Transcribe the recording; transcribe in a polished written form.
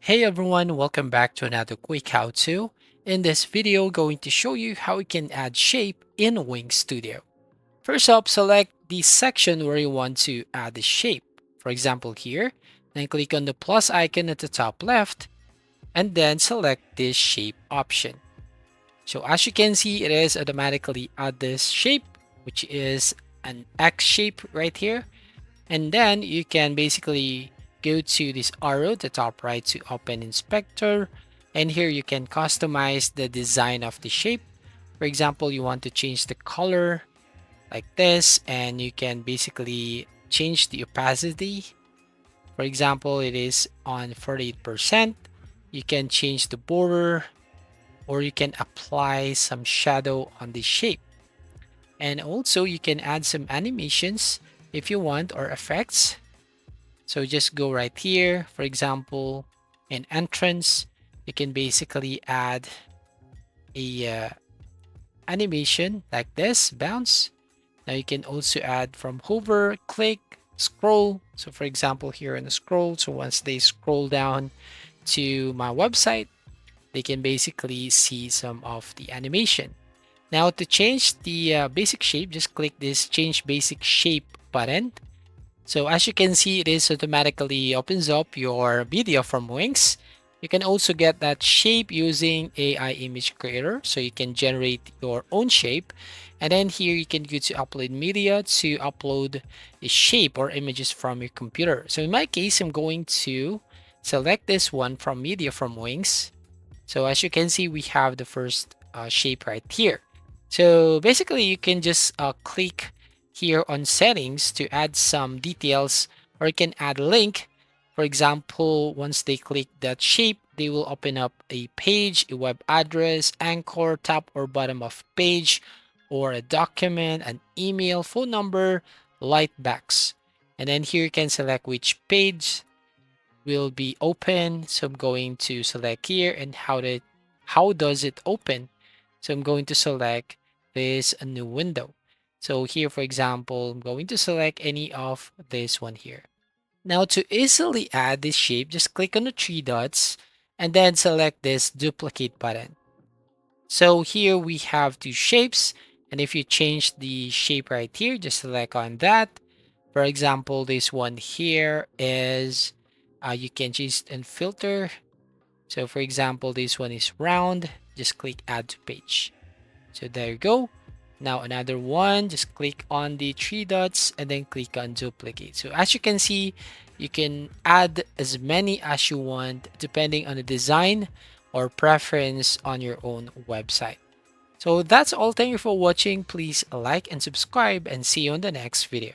Hey everyone, welcome back to another quick how-to. In this video, going to show you how you can add shape in Wing Studio. First up, select the section where you want to add the shape. For example here, then click on the plus icon at the top left, and then select this shape option. So as you can see, it is automatically add this shape, which is an X shape right here. And then you can basically go to this arrow at the top right to open inspector. And here you can customize the design of the shape. For example, you want to change the color like this, and you can basically change the opacity. For example, it is on 48%. You can change the border, or you can apply some shadow on the shape. And also you can add some animations if you want, or effects. So just go right here. For example, in entrance, you can basically add a animation like this, bounce. Now you can also add from hover, click, scroll. So for example, here in the scroll, so once they scroll down to my website, they can basically see some of the animation. Now to change the basic shape, just click this change basic shape button. So as you can see, it is automatically opens up your video from Wings. You can also get that shape using AI image creator. So you can generate your own shape. And then here you can go to upload media to upload a shape or images from your computer. So in my case, I'm going to select this one from media from Wings. So as you can see, we have the first shape right here. So basically you can just click here on settings to add some details, or you can add a link. For example, once they click that shape, they will open up a page, a web address, anchor, top or bottom of page, or a document, an email, phone number, lightbacks. And then here you can select which page will be open. So I'm going to select here, and how does it open? So I'm going to select this a new window. So here, for example, I'm going to select any of this one here. Now to easily add this shape, just click on the three dots and then select this duplicate button. So here we have two shapes, and if you change the shape right here, just select on that. For example, this one here is you can change and filter. So for example, this one is round. Just click add to page. So there you go. Now another one, just click on the three dots and then click on duplicate. So as you can see, you can add as many as you want depending on the design or preference on your own website. So that's all. Thank you for watching. Please like and subscribe, and see you on the next video.